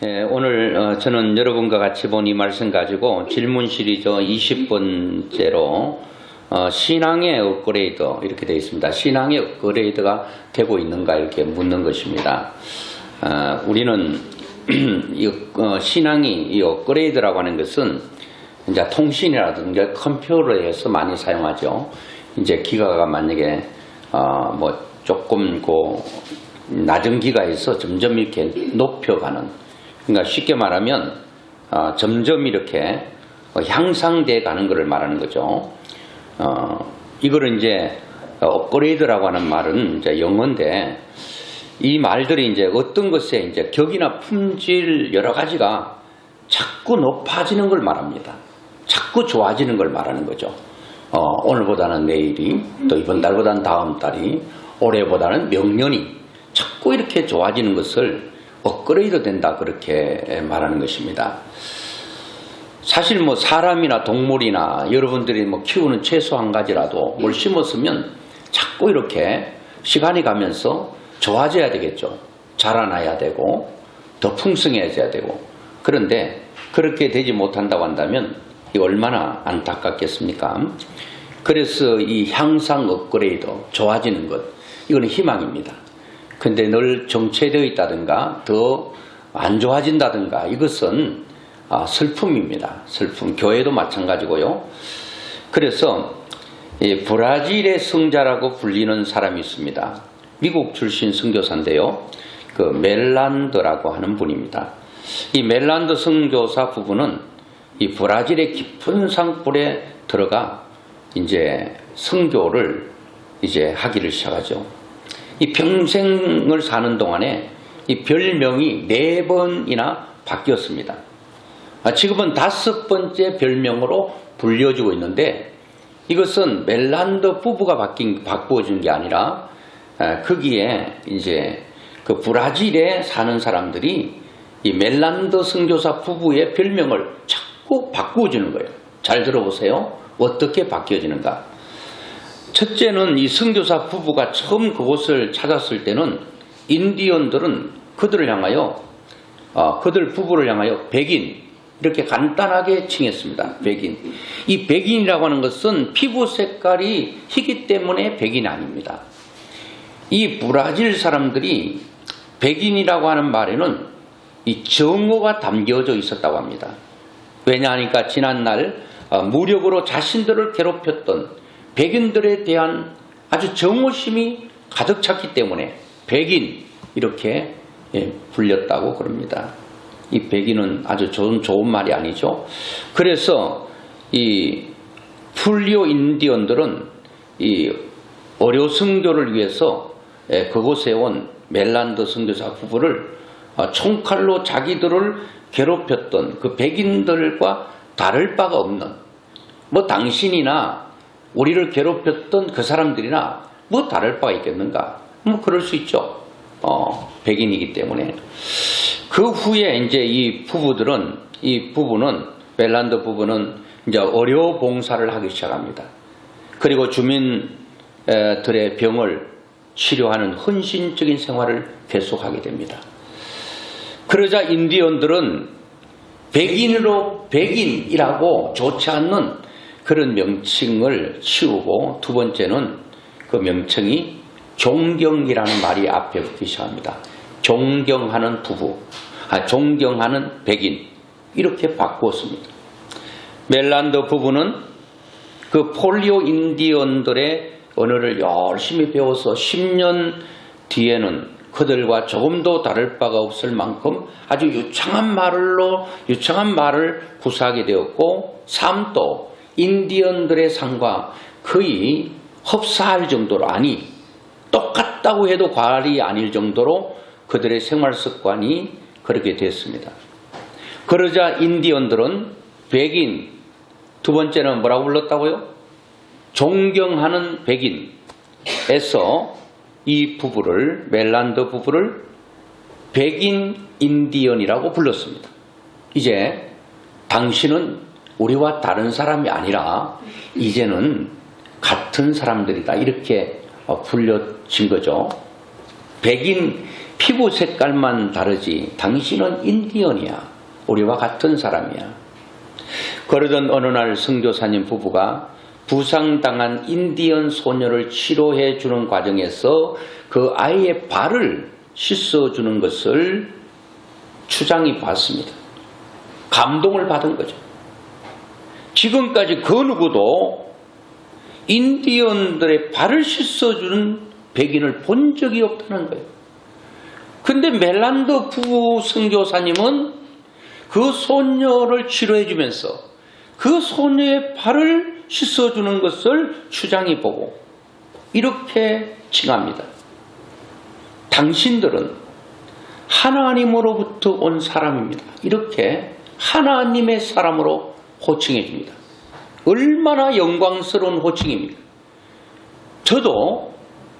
오늘 저는 여러분과 같이 본 이 말씀 가지고 질문 시리즈 20번째로 신앙의 업그레이드 이렇게 되어 있습니다. 신앙의 업그레이드가 되고 있는가 이렇게 묻는 것입니다. 우리는 신앙이 이 업그레이드라고 하는 것은 이제 통신이라든가 컴퓨터에서 많이 사용하죠. 이제 기가가 만약에 뭐 조금 낮은 기가에서 점점 이렇게 높여가는, 그러니까 쉽게 말하면 점점 이렇게 향상돼 가는 것을 말하는 거죠. 이거를 이제 업그레이드라고 하는 말은 이제 영어인데, 이 말들이 이제 어떤 것에 이제 격이나 품질 여러 가지가 자꾸 높아지는 걸 말합니다. 자꾸 좋아지는 걸 말하는 거죠. 오늘보다는 내일이, 또 이번 달보다는 다음 달이, 올해보다는 명년이 자꾸 이렇게 좋아지는 것을 업그레이드 된다 그렇게 말하는 것입니다. 사실 뭐 사람이나 동물이나 여러분들이 뭐 키우는 채소 한 가지라도 뭘 심었으면 자꾸 이렇게 시간이 가면서 좋아져야 되겠죠. 자라나야 되고 더 풍성해져야 되고. 그런데 그렇게 되지 못한다고 한다면 이 얼마나 안타깝겠습니까? 그래서 이 향상 업그레이드, 좋아지는 것, 이거는 희망입니다. 근데 늘 정체되어 있다든가 더 안 좋아진다든가 이것은 슬픔입니다. 슬픔. 교회도 마찬가지고요. 그래서 브라질의 성자라고 불리는 사람이 있습니다. 미국 출신 선교사인데요. 그 멜란드라고 하는 분입니다. 이 멜란드 선교사 부부는 이 브라질의 깊은 산골에 들어가 이제 선교를 이제 하기를 시작하죠. 이 평생을 사는 동안에 이 별명이 4번이나 바뀌었습니다. 지금은 5번째 별명으로 불려지고 있는데, 이것은 멜란드 부부가 바꾸어진 게 아니라 거기에 이제 그 브라질에 사는 사람들이 이 멜란드 선교사 부부의 별명을 자꾸 바꾸어주는 거예요. 잘 들어보세요. 어떻게 바뀌어지는가? 첫째는 이 선교사 부부가 처음 그곳을 찾았을 때는 인디언들은 그들을 향하여 그들 부부를 향하여 백인 이렇게 간단하게 칭했습니다. 백인. 이 백인이라고 하는 것은 피부 색깔이 희기 때문에 백인이 아닙니다. 이 브라질 사람들이 백인이라고 하는 말에는 이 정오가 담겨져 있었다고 합니다. 왜냐하니까 지난날 무력으로 자신들을 괴롭혔던 백인들에 대한 아주 정오심이 가득 찼기 때문에 백인 이렇게 불렸다고 그럽니다. 이 백인은 아주 좋은 말이 아니죠. 그래서 이 풀리오 인디언들은 이 어려 선교를 위해서 그곳에 온 멜란드 선교사 부부를 총칼로 자기들을 괴롭혔던 그 백인들과 다를 바가 없는, 뭐 당신이나 우리를 괴롭혔던 그 사람들이나 뭐 다를 바가 있겠는가? 뭐 그럴 수 있죠. 백인이기 때문에. 그 후에 이제 이 부부는 멜란드 부부는 이제 의료 봉사를 하기 시작합니다. 그리고 주민들의 병을 치료하는 헌신적인 생활을 계속하게 됩니다. 그러자 인디언들은 백인이라고 좋지 않는 그런 명칭을 치우고, 두 번째는 그 명칭이 존경이라는 말이 앞에 붙기 시작합니다. 존경하는 부부, 존경하는 백인, 이렇게 바꾸었습니다. 멜란드 부부는 그 폴리오 인디언들의 언어를 열심히 배워서 10년 뒤에는 그들과 조금도 다를 바가 없을 만큼 아주 유창한 말을 구사하게 되었고, 삶도 인디언들의 삶과 거의 흡사할 정도로, 아니 똑같다고 해도 과언이 아닐 정도로 그들의 생활 습관이 그렇게 됐습니다. 그러자 인디언들은 백인, 두 번째는 뭐라고 불렀다고요? 존경하는 백인에서 이 부부를, 멜란드 부부를 백인 인디언이라고 불렀습니다. 이제 당신은 우리와 다른 사람이 아니라 이제는 같은 사람들이다, 이렇게 불려진 거죠. 백인 피부 색깔만 다르지 당신은 인디언이야. 우리와 같은 사람이야. 그러던 어느 날 선교사님 부부가 부상당한 인디언 소녀를 치료해 주는 과정에서 그 아이의 발을 씻어주는 것을 추장이 봤습니다. 감동을 받은 거죠. 지금까지 그 누구도 인디언들의 발을 씻어주는 백인을 본 적이 없다는 거예요. 근데 멜란드 부부 선교사님은 그 소녀를 치료해 주면서 그 소녀의 발을 씻어주는 것을 추장이 보고 이렇게 칭합니다. 당신들은 하나님으로부터 온 사람입니다. 이렇게 하나님의 사람으로 호칭해 줍니다. 얼마나 영광스러운 호칭입니까? 저도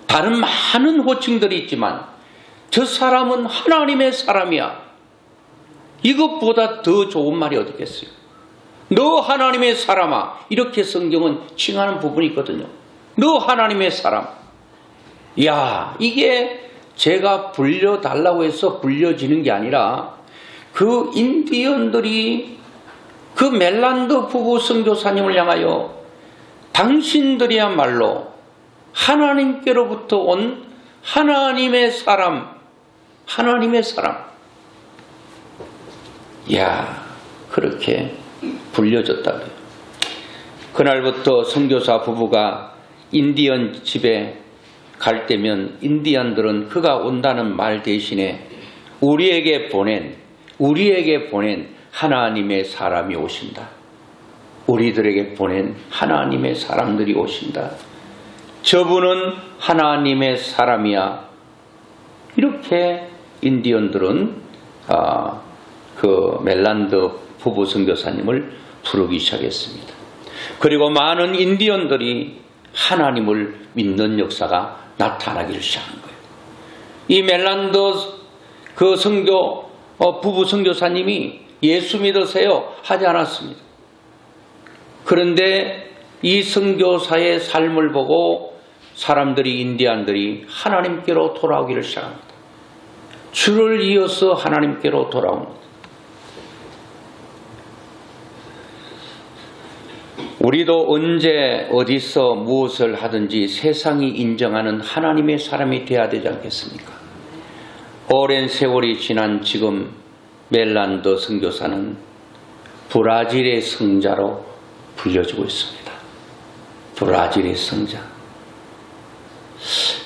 다른 많은 호칭들이 있지만 저 사람은 하나님의 사람이야. 이것보다 더 좋은 말이 어디 있겠어요? 너 하나님의 사람아. 이렇게 성경은 칭하는 부분이 있거든요. 너 하나님의 사람. 야, 이게 제가 불려달라고 해서 불려지는 게 아니라 그 인디언들이 그 멜란드 부부 선교사님을 향하여 당신들이야말로 하나님께로부터 온 하나님의 사람, 하나님의 사람. 야, 그렇게 불려졌다고요. 그날부터 선교사 부부가 인디언 집에 갈 때면 인디언들은 그가 온다는 말 대신에 우리에게 보낸 하나님의 사람이 오신다. 우리들에게 보낸 하나님의 사람들이 오신다. 저분은 하나님의 사람이야. 이렇게 인디언들은 그 멜란드 부부 선교사님을 부르기 시작했습니다. 그리고 많은 인디언들이 하나님을 믿는 역사가 나타나기를 시작한 거예요. 이 멜란드 그 부부 선교사님이 예수 믿으세요 하지 않았습니다. 그런데 이 선교사의 삶을 보고 사람들이 인디언들이 하나님께로 돌아오기를 시작합니다. 주를 이어서 하나님께로 돌아옵니다. 우리도 언제 어디서 무엇을 하든지 세상이 인정하는 하나님의 사람이 되어야 되지 않겠습니까? 오랜 세월이 지난 지금 멜란드 선교사는 브라질의 성자로 불려지고 있습니다. 브라질의 성자.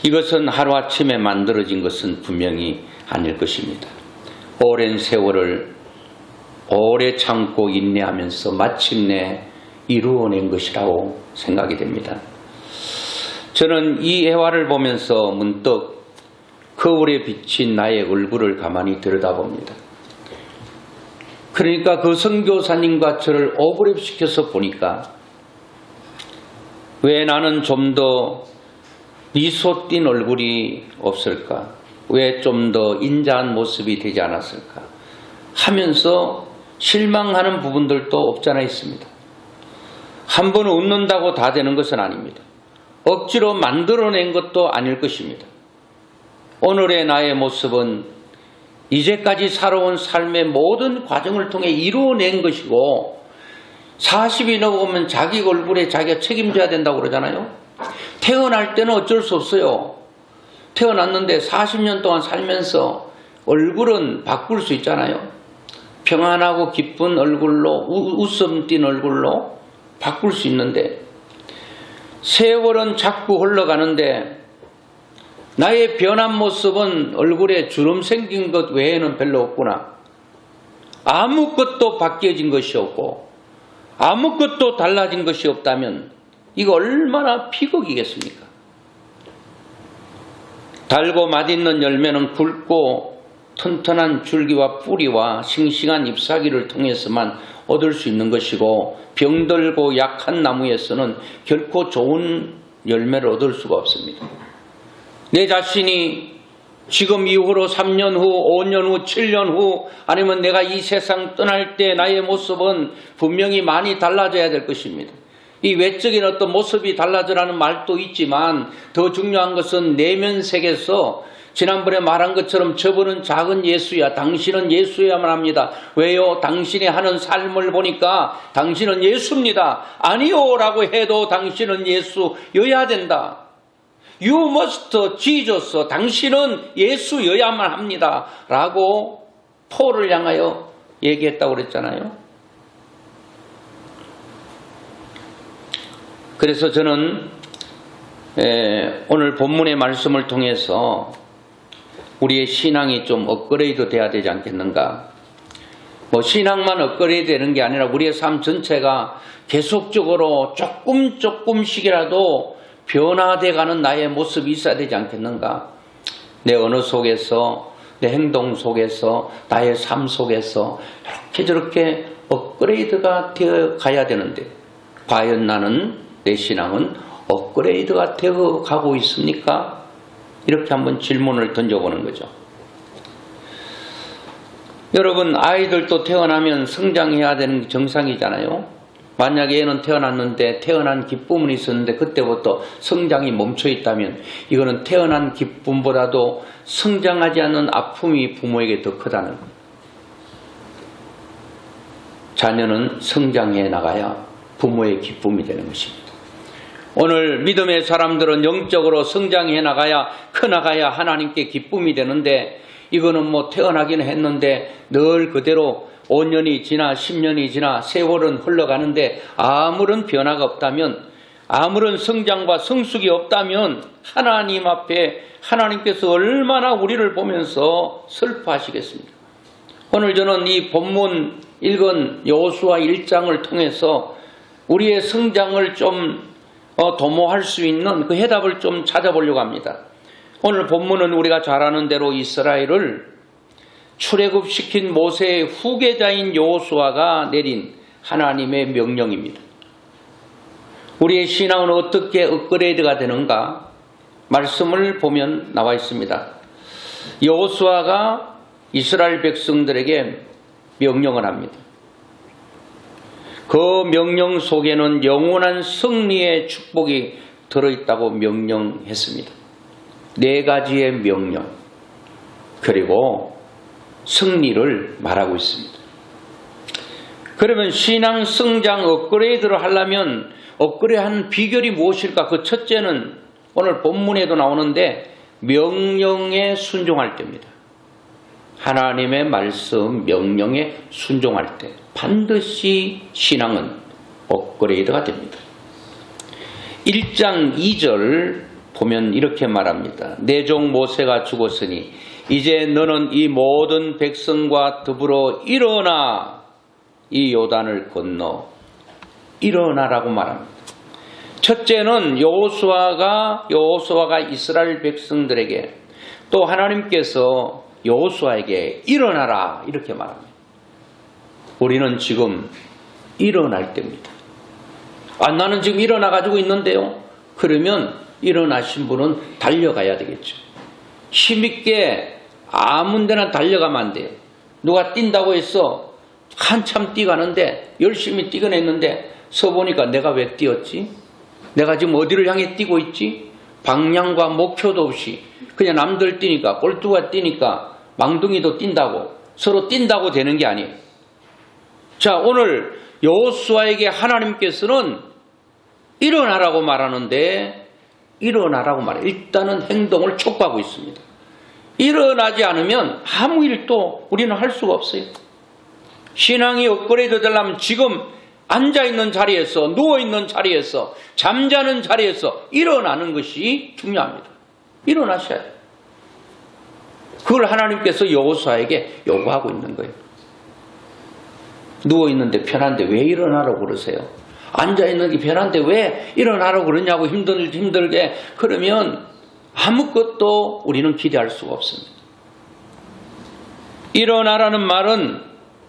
이것은 하루아침에 만들어진 것은 분명히 아닐 것입니다. 오랜 세월을 오래 참고 인내하면서 마침내 이루어낸 것이라고 생각이 됩니다. 저는 이 회화를 보면서 문득 거울에 비친 나의 얼굴을 가만히 들여다봅니다. 그러니까 그 선교사님과 저를 오버랩시켜서 보니까 왜 나는 좀 더 미소 띈 얼굴이 없을까? 왜 좀 더 인자한 모습이 되지 않았을까? 하면서 실망하는 부분들도 없잖아 있습니다. 한 번 웃는다고 다 되는 것은 아닙니다. 억지로 만들어낸 것도 아닐 것입니다. 오늘의 나의 모습은 이제까지 살아온 삶의 모든 과정을 통해 이루어낸 것이고 40이 넘어오면 자기 얼굴에 자기가 책임져야 된다고 그러잖아요. 태어날 때는 어쩔 수 없어요. 태어났는데 40년 동안 살면서 얼굴은 바꿀 수 있잖아요. 평안하고 기쁜 얼굴로 웃음 띤 얼굴로 바꿀 수 있는데 세월은 자꾸 흘러가는데 나의 변한 모습은 얼굴에 주름 생긴 것 외에는 별로 없구나. 아무것도 바뀌어진 것이 없고 아무것도 달라진 것이 없다면 이거 얼마나 비극이겠습니까? 달고 맛있는 열매는 굵고 튼튼한 줄기와 뿌리와 싱싱한 잎사귀를 통해서만 얻을 수 있는 것이고 병들고 약한 나무에서는 결코 좋은 열매를 얻을 수가 없습니다. 내 자신이 지금 이후로 3년 후, 5년 후, 7년 후 아니면 내가 이 세상 떠날 때 나의 모습은 분명히 많이 달라져야 될 것입니다. 이 외적인 어떤 모습이 달라져라는 말도 있지만 더 중요한 것은 내면 세계에서 지난번에 말한 것처럼 저분은 작은 예수야. 당신은 예수여야만 합니다. 왜요? 당신이 하는 삶을 보니까 당신은 예수입니다. 아니요 라고 해도 당신은 예수여야 된다. You must Jesus. 당신은 예수여야만 합니다. 라고 폴을 향하여 얘기했다고 그랬잖아요. 그래서 저는 오늘 본문의 말씀을 통해서 우리의 신앙이 좀 업그레이드 돼야 되지 않겠는가. 신앙만 업그레이드 되는 게 아니라 우리의 삶 전체가 계속적으로 조금씩이라도 변화돼가는 나의 모습이 있어야 되지 않겠는가. 내 언어 속에서, 내 행동 속에서, 나의 삶 속에서 이렇게 저렇게 업그레이드가 되어 가야 되는데 과연 나는, 내 신앙은 업그레이드가 되어 가고 있습니까? 이렇게 한번 질문을 던져보는 거죠. 여러분, 아이들도 태어나면 성장해야 되는 게 정상이잖아요. 만약에 얘는 태어났는데 태어난 기쁨은 있었는데 그때부터 성장이 멈춰 있다면 이거는 태어난 기쁨보다도 성장하지 않는 아픔이 부모에게 더 크다는 거예요. 자녀는 성장해 나가야 부모의 기쁨이 되는 것입니다. 오늘 믿음의 사람들은 영적으로 성장해 나가야, 커나가야 하나님께 기쁨이 되는데 이거는 태어나기는 했는데 늘 그대로 5년이 지나 10년이 지나 세월은 흘러가는데 아무런 변화가 없다면, 아무런 성장과 성숙이 없다면 하나님 앞에 하나님께서 얼마나 우리를 보면서 슬퍼하시겠습니까? 오늘 저는 이 본문 읽은 여호수아 1장을 통해서 우리의 성장을 좀 도모할 수 있는 그 해답을 좀 찾아보려고 합니다. 오늘 본문은 우리가 잘 아는 대로 이스라엘을 출애굽시킨 모세의 후계자인 여호수아가 내린 하나님의 명령입니다. 우리의 신앙은 어떻게 업그레이드가 되는가? 말씀을 보면 나와 있습니다. 여호수아가 이스라엘 백성들에게 명령을 합니다. 그 명령 속에는 영원한 승리의 축복이 들어있다고 명령했습니다. 4가지의 명령, 그리고 승리를 말하고 있습니다. 그러면 신앙 성장 업그레이드를 하려면 업그레이드하는 비결이 무엇일까? 그 첫째는 오늘 본문에도 나오는데 명령에 순종할 때입니다. 하나님의 말씀 명령에 순종할 때 반드시 신앙은 업그레이드가 됩니다. 1장 2절 보면 이렇게 말합니다. 내 종 모세가 죽었으니 이제 너는 이 모든 백성과 더불어 일어나 이 요단을 건너. 일어나라고 말합니다. 첫째는 여호수아가 이스라엘 백성들에게, 또 하나님께서 여호수아에게 일어나라 이렇게 말합니다. 우리는 지금 일어날 때입니다. 나는 지금 일어나가지고 있는데요. 그러면 일어나신 분은 달려가야 되겠죠. 힘있게 아무 데나 달려가면 안 돼요. 누가 뛴다고 해서 한참 뛰가는데 열심히 뛰곤 했는데 서보니까 내가 왜 뛰었지? 내가 지금 어디를 향해 뛰고 있지? 방향과 목표도 없이 그냥 남들 뛰니까, 꼴뚜가 뛰니까 망둥이도 뛴다고, 서로 뛴다고 되는 게 아니에요. 자, 오늘 여호수아에게 하나님께서는 일어나라고 말하는데, 일어나라고 말해요. 일단은 행동을 촉구하고 있습니다. 일어나지 않으면 아무 일도 우리는 할 수가 없어요. 신앙이 업그레이드 되려면 지금 앉아있는 자리에서, 누워있는 자리에서, 잠자는 자리에서 일어나는 것이 중요합니다. 일어나셔야 돼요. 그걸 하나님께서 여호수아에게 요구하고 있는 거예요. 누워있는데 편한데 왜 일어나라고 그러세요? 앉아있는 게 편한데 왜 일어나라고 그러냐고 힘들게 그러면 아무것도 우리는 기대할 수가 없습니다. 일어나라는 말은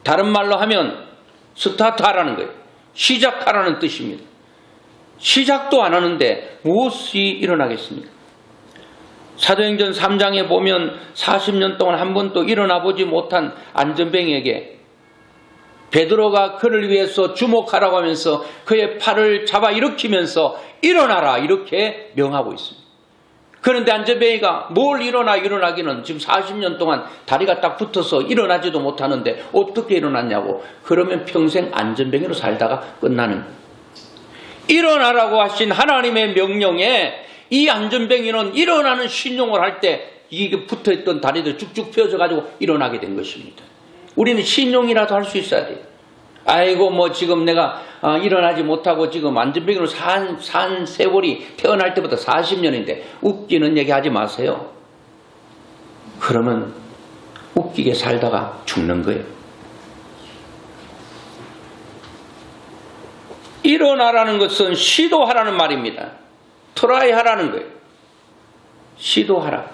다른 말로 하면 스타트하라는 거예요. 시작하라는 뜻입니다. 시작도 안 하는데 무엇이 일어나겠습니까? 사도행전 3장에 보면 40년 동안 한 번도 일어나 보지 못한 안전뱅이에게 베드로가 그를 위해서 주목하라고 하면서 그의 팔을 잡아 일으키면서 일어나라 이렇게 명하고 있습니다. 그런데 안전뱅이가 뭘 일어나기는 지금 40년 동안 다리가 딱 붙어서 일어나지도 못하는데 어떻게 일어났냐고. 그러면 평생 안전뱅이로 살다가 끝나는 거예요. 일어나라고 하신 하나님의 명령에 이 안전뱅이는 일어나는 신용을 할 때 이게 붙어있던 다리도 쭉쭉 펴져가지고 일어나게 된 것입니다. 우리는 신용이라도 할 수 있어야 돼요. 아이고 뭐 지금 내가 일어나지 못하고 지금 안전뱅이로 산 세월이 태어날 때부터 40년인데 웃기는 얘기 하지 마세요. 그러면 웃기게 살다가 죽는 거예요. 일어나라는 것은 시도하라는 말입니다. 트라이 하라는 거예요. 시도하라.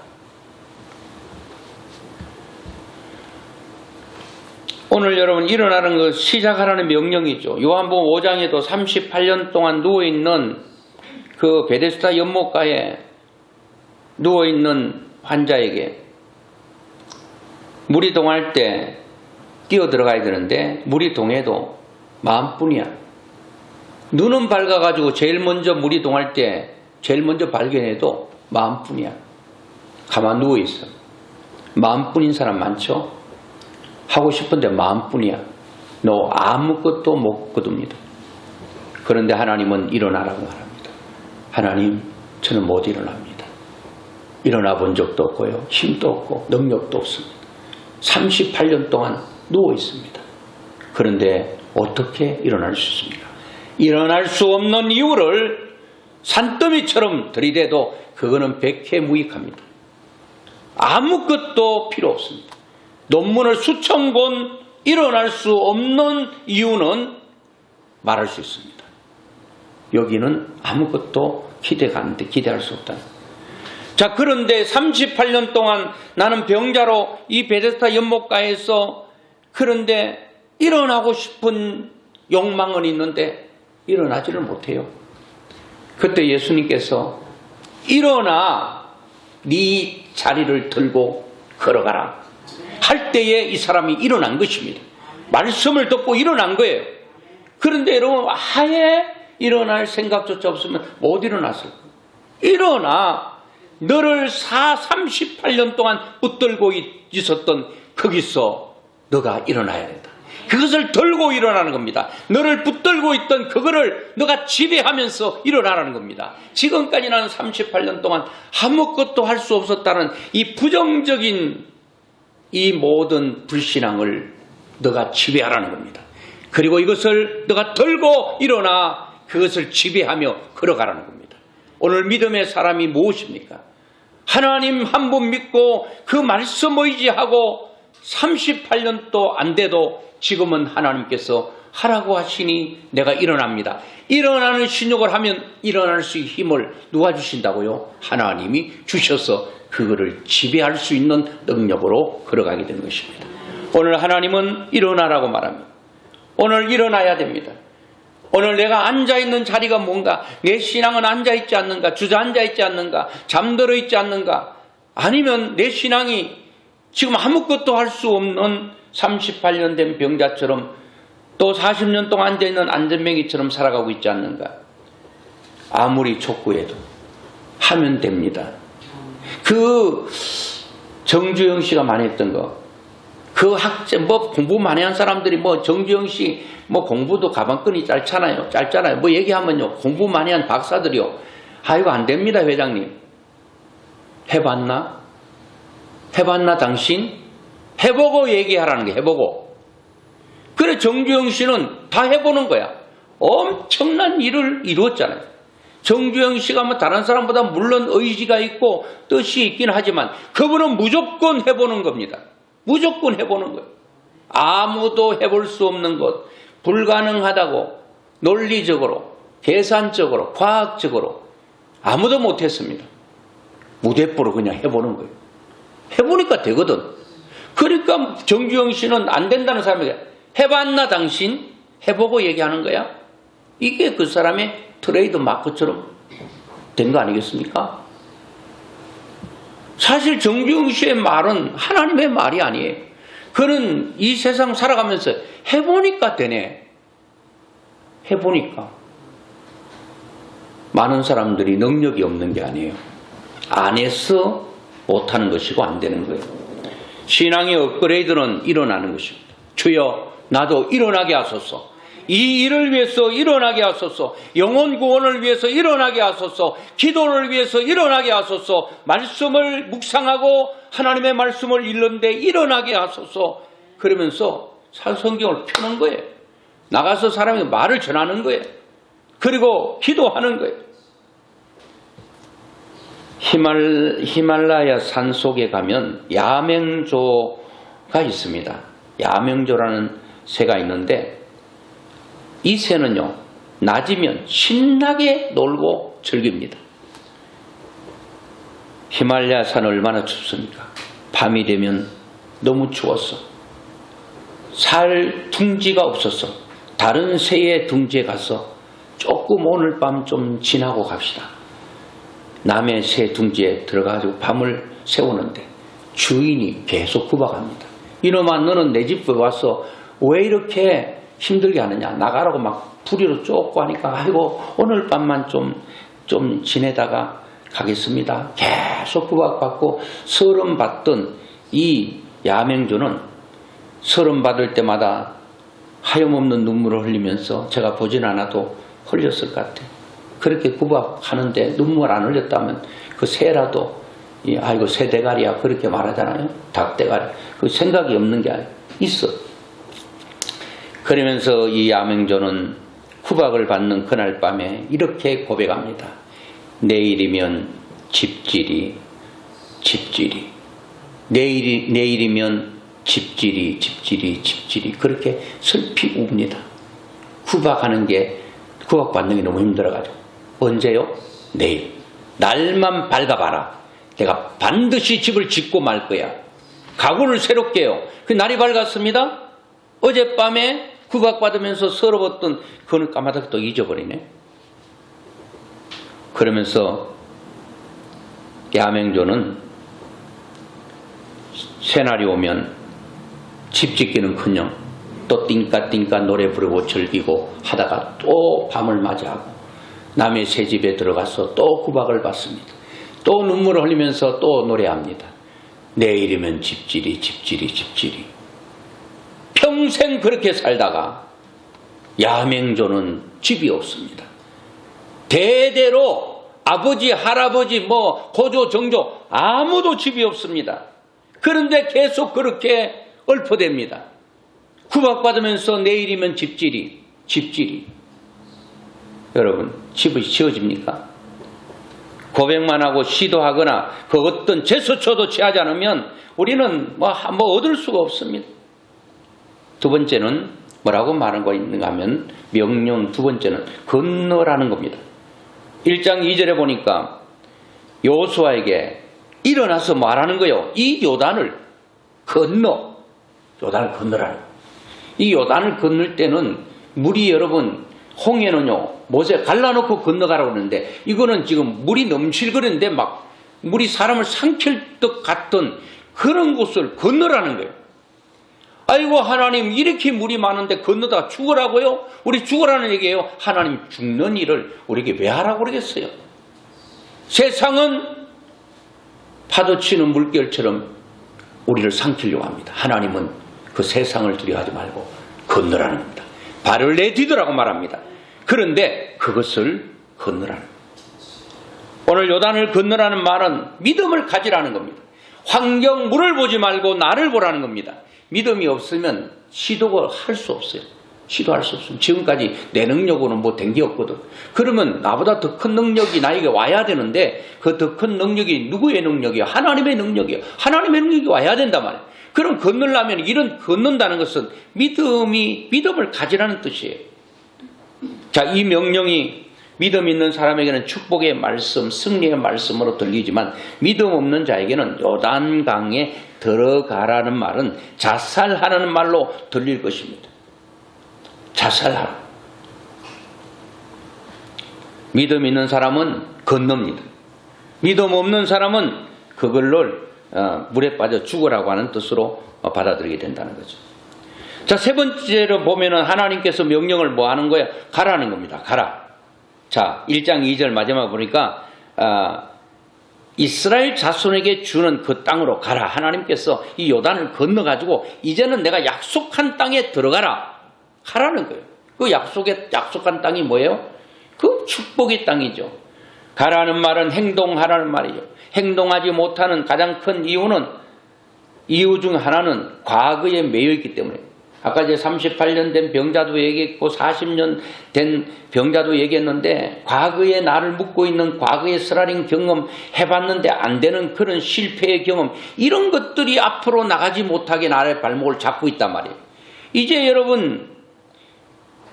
오늘 여러분 일어나는 것 시작하라는 명령이죠. 요한복음 5장에도 38년 동안 누워있는 그 베데스다 연못가에 누워있는 환자에게 물이 동할 때 뛰어들어가야 되는데 물이 동해도 마음뿐이야. 눈은 밝아가지고 제일 먼저 물이 동할 때 제일 먼저 발견해도 마음뿐이야. 가만 누워있어. 마음뿐인 사람 많죠? 하고 싶은데 마음뿐이야. 너 아무것도 못 거둡니다. 그런데 하나님은 일어나라고 말합니다. 하나님, 저는 못 일어납니다. 일어나 본 적도 없고요. 힘도 없고 능력도 없습니다. 38년 동안 누워 있습니다. 그런데 어떻게 일어날 수 있습니까? 일어날 수 없는 이유를 산더미처럼 들이대도 그거는 백해무익합니다. 아무것도 필요 없습니다. 논문을 수천 권 일어날 수 없는 이유는 말할 수 있습니다. 여기는 아무것도 기대할 수 없다. 자, 그런데 38년 동안 나는 병자로 이 베데스다 연못가에서 그런데 일어나고 싶은 욕망은 있는데 일어나지를 못해요. 그때 예수님께서 일어나 네 자리를 들고 걸어가라 할 때에 이 사람이 일어난 것입니다. 말씀을 듣고 일어난 거예요. 그런데 여러분 아예 일어날 생각조차 없으면 못 일어났을 거예요. 일어나 너를 38년 동안 붙들고 있었던 거기서 너가 일어나야 된다. 그것을 들고 일어나는 겁니다. 너를 붙들고 있던 그거를 너가 지배하면서 일어나라는 겁니다. 지금까지 나는 38년 동안 아무것도 할 수 없었다는 이 부정적인 이 모든 불신앙을 너가 지배하라는 겁니다. 그리고 이것을 너가 들고 일어나 그것을 지배하며 걸어가라는 겁니다. 오늘 믿음의 사람이 무엇입니까? 하나님 한 분 믿고 그 말씀 의지하고 38년도 안 돼도 지금은 하나님께서 하라고 하시니 내가 일어납니다. 일어나는 신욕을 하면 일어날 수 있는 힘을 누가 주신다고요? 하나님이 주셔서 그거를 지배할 수 있는 능력으로 걸어가게 되는 것입니다. 오늘 하나님은 일어나라고 말합니다. 오늘 일어나야 됩니다. 오늘 내가 앉아있는 자리가 뭔가, 내 신앙은 앉아있지 않는가, 주저앉아있지 않는가, 잠들어 있지 않는가, 아니면 내 신앙이 지금 아무것도 할 수 없는 38년 된 병자처럼 또 40년 동안 앉아있는 안전뱅이처럼 살아가고 있지 않는가. 아무리 촉구해도 하면 됩니다. 그 정주영 씨가 많이 했던 거, 그 학자, 공부 많이 한 사람들이 정주영 씨 공부도 가방끈이 짧잖아요. 얘기하면요. 공부 많이 한 박사들이요. 아이고, 안 됩니다, 회장님. 해봤나? 해봤나, 당신? 해보고 얘기하라는 게, 해보고. 그래, 정주영 씨는 다 해보는 거야. 엄청난 일을 이루었잖아요. 정주영 씨가 다른 사람보다 물론 의지가 있고 뜻이 있긴 하지만 그분은 무조건 해보는 겁니다. 무조건 해보는 거예요. 아무도 해볼 수 없는 것, 불가능하다고 논리적으로, 계산적으로, 과학적으로 아무도 못했습니다. 무대뽀로 그냥 해보는 거예요. 해보니까 되거든. 그러니까 정주영 씨는 안 된다는 사람에게 해봤나 당신? 해보고 얘기하는 거야? 이게 그 사람의 트레이드 마크처럼 된 거 아니겠습니까? 사실 정주영 씨의 말은 하나님의 말이 아니에요. 그는 이 세상 살아가면서 해보니까 되네. 해보니까. 많은 사람들이 능력이 없는 게 아니에요. 안 해서 못하는 것이고 안 되는 거예요. 신앙의 업그레이드는 일어나는 것입니다. 주여 나도 일어나게 하소서. 이 일을 위해서 일어나게 하소서. 영혼 구원을 위해서 일어나게 하소서. 기도를 위해서 일어나게 하소서. 말씀을 묵상하고 하나님의 말씀을 읽는데 일어나게 하소서. 그러면서 성경을 펴는 거예요. 나가서 사람이 말을 전하는 거예요. 그리고 기도하는 거예요. 히말라야 산 속에 가면 야맹조가 있습니다. 야맹조라는 새가 있는데 이 새는요, 낮이면 신나게 놀고 즐깁니다. 히말라야 산은 얼마나 춥습니까? 밤이 되면 너무 추웠어. 살 둥지가 없었어. 다른 새의 둥지에 가서 조금 오늘 밤 좀 지나고 갑시다. 남의 새 둥지에 들어가가지고 밤을 새우는데 주인이 계속 구박합니다. 이놈아, 너는 내 집에 와서 왜 이렇게 힘들게 하느냐. 나가라고 막 부리로 쫓고 하니까 아이고 오늘 밤만 좀 지내다가 가겠습니다. 계속 구박받고 서름 받던 이 야맹조는 서름 받을 때마다 하염없는 눈물을 흘리면서 제가 보진 않아도 흘렸을 것 같아요. 그렇게 구박하는데 눈물 안 흘렸다면 그 새라도 아이고 새 대가리야 그렇게 말하잖아요. 닭 대가리. 그 생각이 없는 게 있어. 그러면서 이 야맹조는 구박을 받는 그날 밤에 이렇게 고백합니다. 내일이면 집질이 내일이면 집질이 그렇게 슬피 웁니다. 구박받는 게 너무 힘들어가지고. 언제요? 내일. 날만 밝아봐라. 내가 반드시 집을 짓고 말 거야. 가구를 새롭게 해요. 그 날이 밝았습니다. 어젯밤에 구박받으면서 서러웠던 그는 까마득히 또 잊어버리네. 그러면서 야맹조는 새날이 오면 집 짓기는커녕 또 띵까띵까 노래 부르고 즐기고 하다가 또 밤을 맞이하고 남의 새 집에 들어가서 또 구박을 받습니다. 또 눈물을 흘리면서 또 노래합니다. 내일이면 집질이. 평생 그렇게 살다가 야맹조는 집이 없습니다. 대대로 아버지, 할아버지, 고조, 정조 아무도 집이 없습니다. 그런데 계속 그렇게 얽혀댑니다. 구박받으면서 내일이면 집질이. 여러분, 집이 지어집니까? 고백만 하고 시도하거나 그 어떤 제스처도 취하지 않으면 우리는 얻을 수가 없습니다. 두 번째는 뭐라고 말한 거 있는가 하면 명령 두 번째는 건너라는 겁니다. 1장 2절에 보니까 여호수아에게 일어나서 말하는 거예요. 이 요단을 건너라는 거예요. 이 요단을 건널 때는 물이 여러분 홍해는요 모세 갈라놓고 건너가라고 그러는데 이거는 지금 물이 넘실거리는데 막 물이 사람을 삼킬 것 같던 그런 곳을 건너라는 거예요. 아이고 하나님 이렇게 물이 많은데 건너다가 죽으라고요? 우리 죽으라는 얘기예요. 하나님 죽는 일을 우리에게 왜 하라고 그러겠어요? 세상은 파도치는 물결처럼 우리를 삼키려고 합니다. 하나님은 그 세상을 두려워하지 말고 건너라는 겁니다. 발을 내디더라고 말합니다. 그런데 그것을 건너라는 겁니다. 오늘 요단을 건너라는 말은 믿음을 가지라는 겁니다. 환경 물을 보지 말고 나를 보라는 겁니다. 믿음이 없으면 시도를 할 수 없어요. 시도할 수 없습니다. 지금까지 내 능력으로는 된 게 없거든. 그러면 나보다 더 큰 능력이 나에게 와야 되는데 그 더 큰 능력이 누구의 능력이에요? 하나님의 능력이에요. 하나님의 능력이 와야 된단 말이에요. 그럼 건너려면 이런 건넌다는 것은 믿음을 가지라는 뜻이에요. 자, 이 명령이 믿음 있는 사람에게는 축복의 말씀, 승리의 말씀으로 들리지만 믿음 없는 자에게는 요단강에 들어가라는 말은 자살하라는 말로 들릴 것입니다. 자살하라. 믿음 있는 사람은 건넙니다. 믿음 없는 사람은 그걸로 물에 빠져 죽으라고 하는 뜻으로 받아들이게 된다는 거죠. 자, 세 번째로 보면은 하나님께서 명령을 뭐 하는 거예요? 가라는 겁니다. 가라. 자, 1장 2절 마지막 보니까 이스라엘 자손에게 주는 그 땅으로 가라. 하나님께서 이 요단을 건너가지고 이제는 내가 약속한 땅에 들어가라 하라는 거예요. 그 약속한 땅이 뭐예요? 그 축복의 땅이죠. 가라는 말은 행동하라는 말이죠. 행동하지 못하는 가장 큰 이유 중 하나는 과거에 매여 있기 때문에, 아까 이제 38년 된 병자도 얘기했고 40년 된 병자도 얘기했는데, 과거에 나를 묻고 있는 과거의 스라링 경험 해봤는데 안 되는 그런 실패의 경험, 이런 것들이 앞으로 나가지 못하게 나의 발목을 잡고 있단 말이에요. 이제 여러분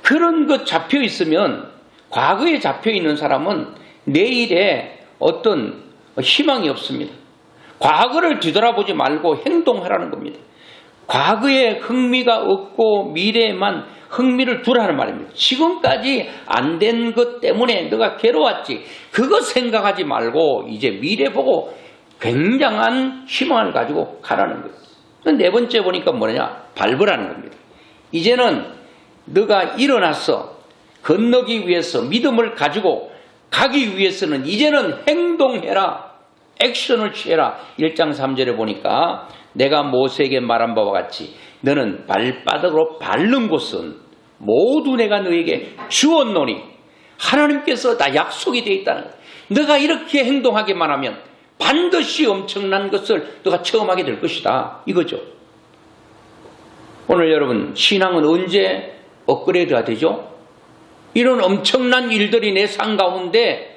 그런 것 잡혀 있으면, 과거에 잡혀 있는 사람은 내일에 어떤 희망이 없습니다. 과거를 뒤돌아보지 말고 행동하라는 겁니다. 과거에 흥미가 없고 미래에만 흥미를 두라는 말입니다. 지금까지 안 된 것 때문에 너가 괴로웠지, 그거 생각하지 말고 이제 미래 보고 굉장한 희망을 가지고 가라는 거예요. 네 번째 보니까 뭐냐? 밟으라는 겁니다. 이제는 너가 일어나서 건너기 위해서 믿음을 가지고 가기 위해서는 이제는 행동해라. 액션을 취해라. 1장 3절에 보니까 내가 모세에게 말한 바와 같이 너는 발바닥으로 밟는 곳은 모두 내가 너에게 주었노니, 하나님께서 다 약속이 되어 있다는 거예요. 너가 이렇게 행동하기만 하면 반드시 엄청난 것을 너가 체험하게 될 것이다, 이거죠. 오늘 여러분, 신앙은 언제 업그레이드가 되죠? 이런 엄청난 일들이 내 삶 가운데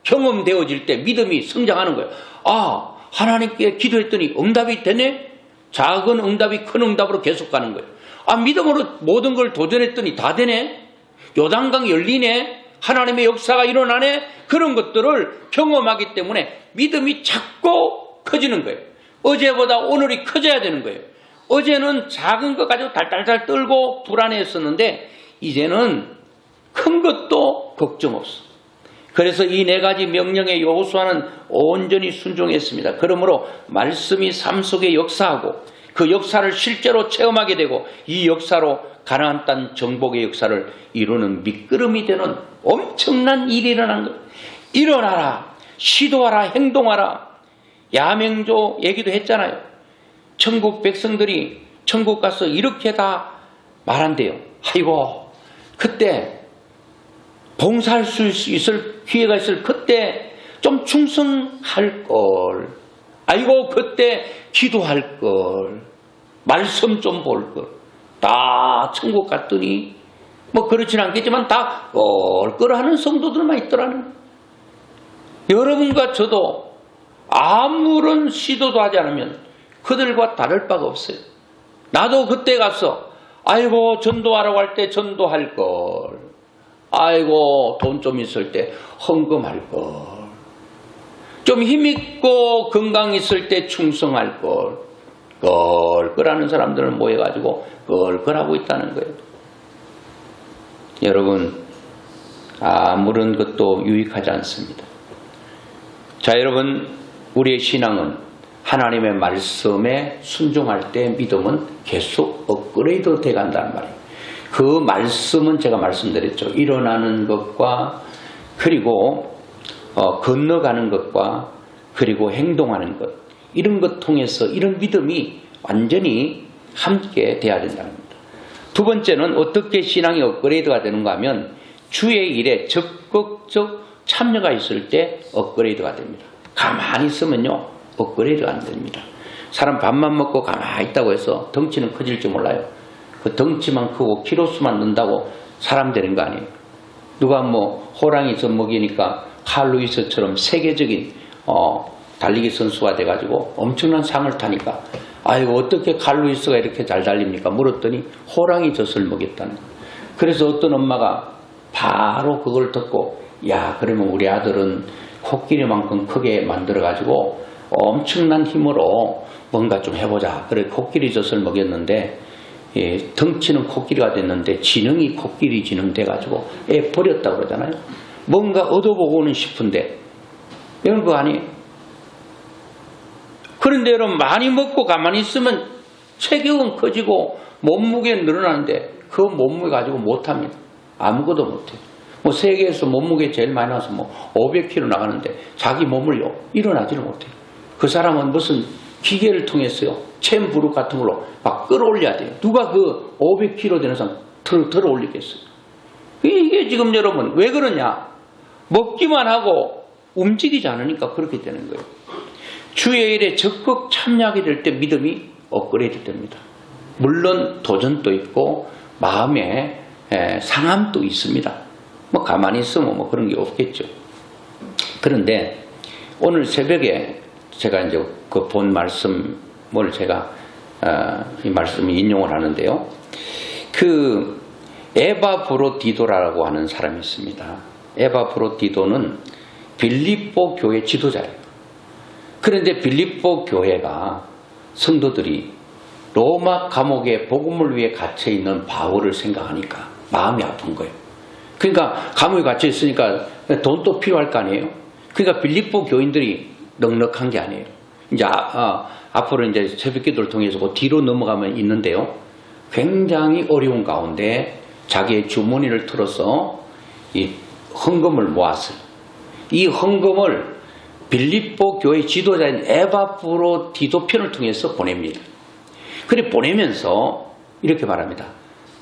경험되어질 때 믿음이 성장하는 거예요. 아, 하나님께 기도했더니 응답이 되네? 작은 응답이 큰 응답으로 계속 가는 거예요. 아, 믿음으로 모든 걸 도전했더니 다 되네? 요단강 열리네? 하나님의 역사가 일어나네? 그런 것들을 경험하기 때문에 믿음이 자꾸 커지는 거예요. 어제보다 오늘이 커져야 되는 거예요. 어제는 작은 것 가지고 달달달 떨고 불안했었는데 이제는 큰 것도 걱정 없어. 그래서 이 네 가지 명령에 여호수아는 온전히 순종했습니다. 그러므로 말씀이 삶 속에 역사하고 그 역사를 실제로 체험하게 되고 이 역사로 가나안 땅 정복의 역사를 이루는 밑거름이 되는 엄청난 일이 일어난 거예요. 일어나라, 시도하라, 행동하라. 야맹조 얘기도 했잖아요. 천국 백성들이 천국 가서 이렇게 다 말한대요. 아이고, 그때 봉사할 수 있을 기회가 있을 그때 좀 충성할 걸. 아이고, 그때 기도할 걸. 말씀 좀 볼 걸. 다 천국 갔더니 뭐 그렇진 않겠지만 다 껄껄하는 성도들만 있더라는. 여러분과 저도 아무런 시도도 하지 않으면 그들과 다를 바가 없어요. 나도 그때 가서 아이고, 전도하라고 할 때 전도할 걸. 아이고, 돈 좀 있을 때 헌금할 걸. 좀 힘있고 건강 있을 때 충성할 걸. 껄껄하는 사람들은 모여가지고 껄껄하고 있다는 거예요. 여러분, 아무런 것도 유익하지 않습니다. 자, 여러분, 우리의 신앙은 하나님의 말씀에 순종할 때 믿음은 계속 업그레이드 돼 간다는 말이에요. 그 말씀은 제가 말씀드렸죠. 일어나는 것과 그리고 건너가는 것과 그리고 행동하는 것, 이런 것 통해서 이런 믿음이 완전히 함께 돼야 된다는 겁니다. 두 번째는 어떻게 신앙이 업그레이드가 되는가 하면 주의 일에 적극적 참여가 있을 때 업그레이드가 됩니다. 가만히 있으면요 업그레이드가 안 됩니다. 사람 밥만 먹고 가만히 있다고 해서 덩치는 커질지 몰라요. 그 덩치만 크고 키로수만 는다고 사람 되는 거 아니에요. 누가 뭐 호랑이 젖 먹이니까 칼 루이스처럼 세계적인 달리기 선수가 돼가지고 엄청난 상을 타니까 아이고, 어떻게 칼 루이스가 이렇게 잘 달립니까? 물었더니 호랑이 젖을 먹였다는 거예요. 그래서 어떤 엄마가 바로 그걸 듣고, 야, 그러면 우리 아들은 코끼리만큼 크게 만들어가지고 엄청난 힘으로 뭔가 좀 해보자. 그래 코끼리 젖을 먹였는데 덩치는 코끼리가 됐는데 지능이 코끼리 지능 돼가지고 애 버렸다고 그러잖아요. 뭔가 얻어보고는 싶은데 이런 거 아니에요. 그런데 여러분, 많이 먹고 가만히 있으면 체격은 커지고 몸무게는 늘어나는데 그 몸무게 가지고 못합니다. 아무것도 못해요. 뭐 세계에서 몸무게 제일 많이 나와서 뭐 500kg 나가는데 자기 몸을요 일어나지를 못해요. 그 사람은 무슨 기계를 통해서요 챔부룩 같은 걸로 막 끌어올려야 돼요. 누가 그 500kg 되는 사람 들어 올리겠어요? 이게 지금 여러분 왜 그러냐? 먹기만 하고 움직이지 않으니까 그렇게 되는 거예요. 주의 일에 적극 참여하게 될 때 믿음이 업그레이드 됩니다. 물론 도전도 있고 마음에 상함도 있습니다. 뭐 가만히 있으면 뭐 그런 게 없겠죠. 그런데 오늘 새벽에 제가 이제 그 본 말씀을 제가 이 말씀을 인용을 하는데요. 그 에바브로디도라고 하는 사람이 있습니다. 에바브로디도는 빌립보 교회 지도자예요. 그런데 빌립보 교회가 성도들이 로마 감옥에 복음을 위해 갇혀 있는 바울을 생각하니까 마음이 아픈 거예요. 그러니까 감옥에 갇혀 있으니까 돈도 필요할 거 아니에요. 그러니까 빌립보 교인들이 넉넉한 게 아니에요. 이제 앞으로 이제 새벽기도를 통해서 그 뒤로 넘어가면 있는데요. 굉장히 어려운 가운데 자기의 주머니를 틀어서 이 헌금을 모았어요. 이 헌금을 빌립보 교회 지도자인 에바브로디도 편을 통해서 보냅니다. 그래 보내면서 이렇게 말합니다.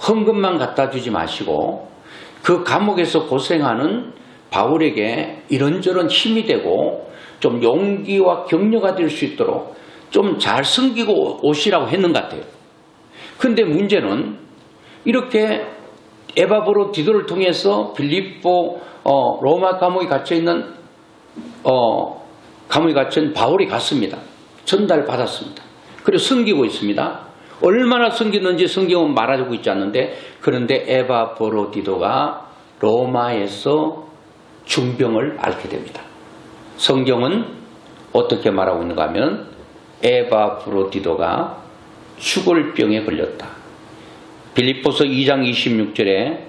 헌금만 갖다 주지 마시고 그 감옥에서 고생하는 바울에게 이런저런 힘이 되고 좀 용기와 격려가 될 수 있도록 좀 잘 섬기고 오시라고 했는 것 같아요. 그런데 문제는 이렇게 에바브로디도를 통해서 빌립보 로마 감옥에 갇혀있는 감옥에 갇힌 바울이 갔습니다. 전달받았습니다. 그리고 섬기고 있습니다. 얼마나 섬기는지 성경은 말하고 있지 않는데 그런데 에바브로디도가 로마에서 중병을 앓게 됩니다. 성경은 어떻게 말하고 있는가 하면 에바브로디도가 죽을 병에 걸렸다. 빌립보서 2장 26절에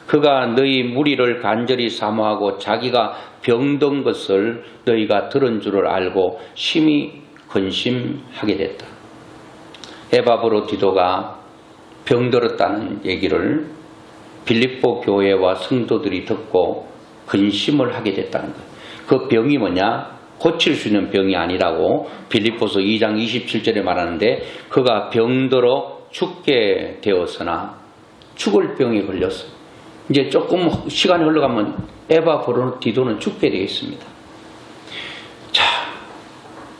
그가 너희 무리를 간절히 사모하고 자기가 병든 것을 너희가 들은 줄을 알고 심히 근심하게 됐다. 에바브로디도가 병들었다는 얘기를 빌립보 교회와 성도들이 듣고 근심을 하게 됐다는 거예요. 그 병이 뭐냐? 고칠 수 있는 병이 아니라고 빌립보서 2장 27절에 말하는데 그가 병들어 죽게 되었으나 죽을 병에 걸렸어요. 이제 조금 시간이 흘러가면 에바브로디도는 죽게 되겠습니다. 자,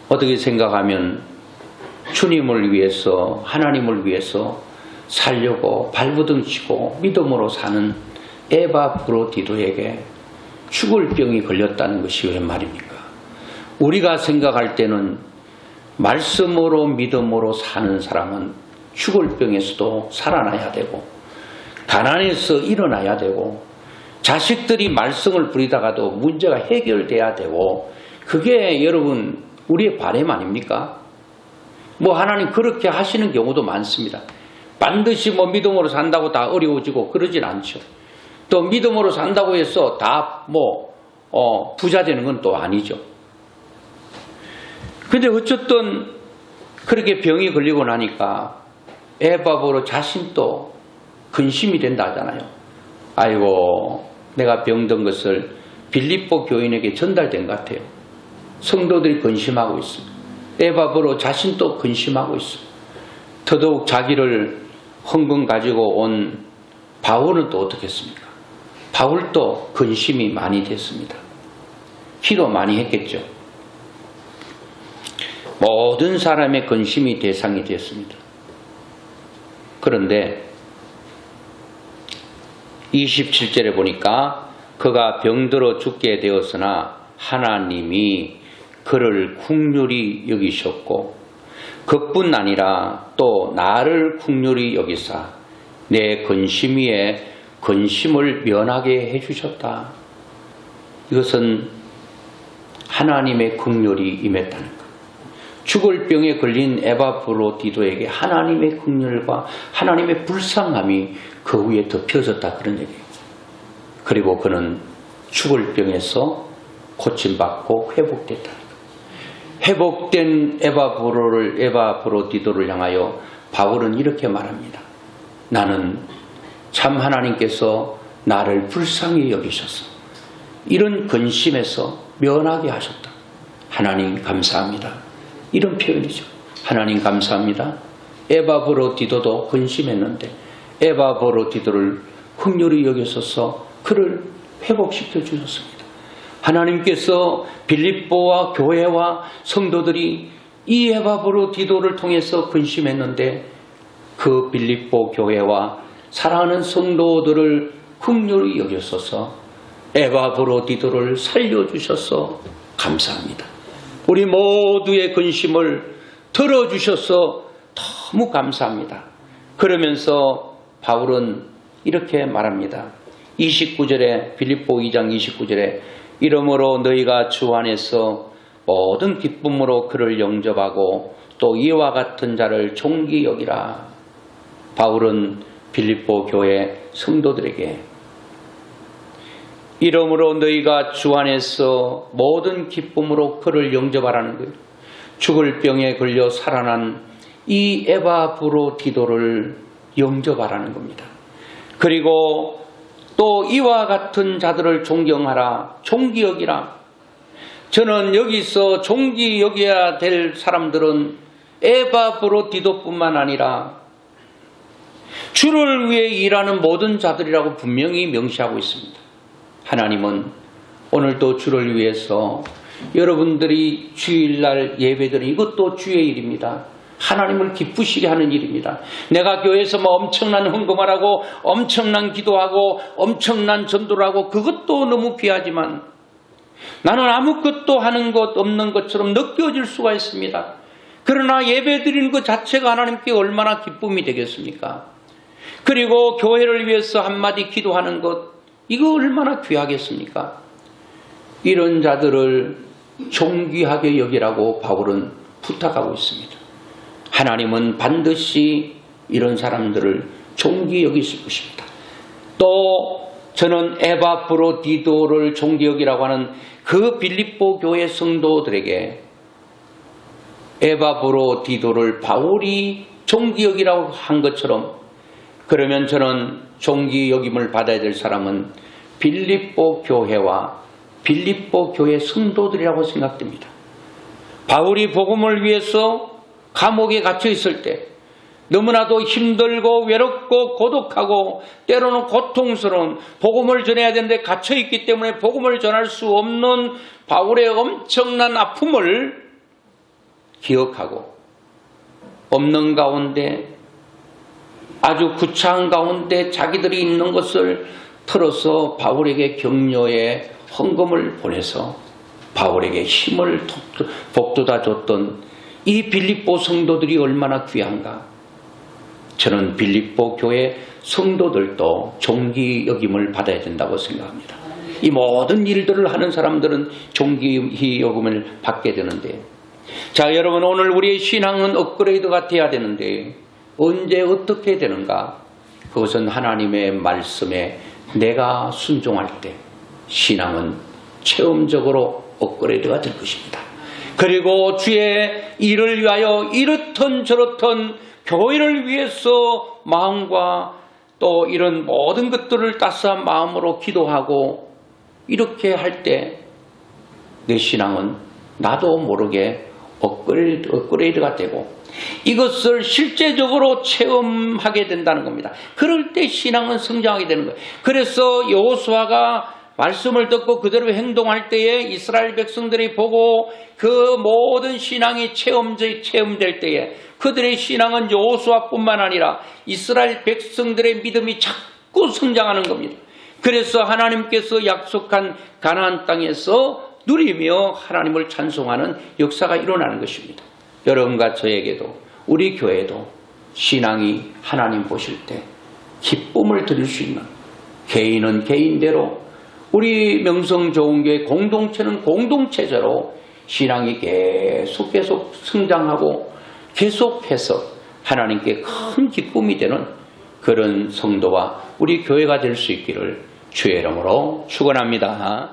어떻게 생각하면 주님을 위해서 하나님을 위해서 살려고 발버둥치고 믿음으로 사는 에바브로디도에게 죽을 병이 걸렸다는 것이 웬 말입니까? 우리가 생각할 때는 말씀으로 믿음으로 사는 사람은 죽을 병에서도 살아나야 되고 가난해서 일어나야 되고 자식들이 말썽을 부리다가도 문제가 해결돼야 되고 그게 여러분 우리의 바람 아닙니까? 뭐 하나님 그렇게 하시는 경우도 많습니다. 반드시 뭐 믿음으로 산다고 다 어려워지고 그러진 않죠. 또 믿음으로 산다고 해서 다 부자 되는 건 또 아니죠. 근데 어쨌든 그렇게 병이 걸리고 나니까 에바브로 자신도 근심이 된다 하잖아요. 아이고 내가 병든 것을 빌립보 교인에게 전달된 것 같아요. 성도들이 근심하고 있습니다. 에바브로 자신도 근심하고 있습니다. 더더욱 자기를 헌금 가지고 온 바울은 또 어떻겠습니까? 바울도 근심이 많이 됐습니다. 기도 많이 했겠죠. 모든 사람의 근심이 대상이 되었습니다. 그런데 27절에 보니까 그가 병들어 죽게 되었으나 하나님이 그를 긍휼히 여기셨고 그뿐 아니라 또 나를 긍휼히 여기사 내 근심 위에 근심을 면하게 해주셨다. 이것은 하나님의 긍휼이 임했다는 것. 죽을 병에 걸린 에바브로디도에게 하나님의 긍휼과 하나님의 불쌍함이 그 위에 덮여졌다 그런 얘기예요. 그리고 그는 죽을 병에서 고침받고 회복됐다. 회복된 에바브로디도를 향하여 바울은 이렇게 말합니다. 나는 참 하나님께서 나를 불쌍히 여기셔서 이런 근심에서 면하게 하셨다. 하나님 감사합니다. 이런 표현이죠. 하나님 감사합니다. 에바브로디도도 근심했는데 에바브로디도를 긍휼히 여기셔서 그를 회복시켜 주셨습니다. 하나님께서 빌립보와 교회와 성도들이 이 에바브로디도를 통해서 근심했는데 그 빌립보 교회와 사랑하는 성도들을 긍휼히 여기셔서 에바브로디도를 살려주셔서 감사합니다. 우리 모두의 근심을 들어주셔서 너무 감사합니다. 그러면서 바울은 이렇게 말합니다. 29절에 빌립보 2장 29절에 이러므로 너희가 주 안에서 모든 기쁨으로 그를 영접하고 또 이와 같은 자를 존귀 여기라. 바울은 빌립보 교회 성도들에게 이러므로 너희가 주 안에서 모든 기쁨으로 그를 영접하라는 거예요. 죽을 병에 걸려 살아난 이 에바브로디도를 영접하라는 겁니다. 그리고 또 이와 같은 자들을 존경하라, 존귀 여기라. 저는 여기서 존귀 여겨야 될 사람들은 에바브로디도뿐만 아니라 주를 위해 일하는 모든 자들이라고 분명히 명시하고 있습니다. 하나님은 오늘도 주를 위해서 여러분들이 주일날 예배드리는 이것도 주의 일입니다. 하나님을 기쁘시게 하는 일입니다. 내가 교회에서 엄청난 헌금을 하고 엄청난 기도하고 엄청난 전도를 하고 그것도 너무 귀하지만 나는 아무것도 하는 것 없는 것처럼 느껴질 수가 있습니다. 그러나 예배드리는 것 자체가 하나님께 얼마나 기쁨이 되겠습니까? 그리고 교회를 위해서 한마디 기도하는 것 이거 얼마나 귀하겠습니까? 이런 자들을 존귀하게 여기라고 바울은 부탁하고 있습니다. 하나님은 반드시 이런 사람들을 존귀 여기실 것입니다. 또 저는 에바브로디도를 존귀 여기라고 하는 그 빌립보 교회 성도들에게 에바브로디도를 바울이 존귀 여기라고 한 것처럼 그러면 저는 존귀 여김을 받아야 될 사람은 빌립보 교회와 빌립보 교회 성도들이라고 생각됩니다. 바울이 복음을 위해서 감옥에 갇혀 있을 때 너무나도 힘들고 외롭고 고독하고 때로는 고통스러운 복음을 전해야 되는데 갇혀 있기 때문에 복음을 전할 수 없는 바울의 엄청난 아픔을 기억하고 없는 가운데 아주 구차한 가운데 자기들이 있는 것을 틀어서 바울에게 격려의 헌금을 보내서 바울에게 힘을 북돋아 줬던 이 빌립보 성도들이 얼마나 귀한가. 저는 빌립보 교회 성도들도 존귀 여김을 받아야 된다고 생각합니다. 이 모든 일들을 하는 사람들은 존귀 여김을 받게 되는데 자 여러분 오늘 우리의 신앙은 업그레이드가 돼야 되는데 언제 어떻게 되는가? 그것은 하나님의 말씀에 내가 순종할 때 신앙은 체험적으로 업그레이드가 될 것입니다. 그리고 주의 일을 위하여 이렇든 저렇든 교회를 위해서 마음과 또 이런 모든 것들을 따스한 마음으로 기도하고 이렇게 할 때 내 신앙은 나도 모르게 업그레이드가 되고 이것을 실제적으로 체험하게 된다는 겁니다. 그럴 때 신앙은 성장하게 되는 거예요. 그래서 여호수아가 말씀을 듣고 그대로 행동할 때에 이스라엘 백성들이 보고 그 모든 신앙이 체험될 때에 그들의 신앙은 여호수아뿐만 아니라 이스라엘 백성들의 믿음이 자꾸 성장하는 겁니다. 그래서 하나님께서 약속한 가나안 땅에서 누리며 하나님을 찬송하는 역사가 일어나는 것입니다. 여러분과 저에게도 우리 교회도 신앙이 하나님 보실 때 기쁨을 드릴 수 있는 개인은 개인대로 우리 명성좋은교회 공동체는 공동체대로 신앙이 계속 성장하고 계속해서 하나님께 큰 기쁨이 되는 그런 성도와 우리 교회가 될 수 있기를 주의 이름으로 축원합니다.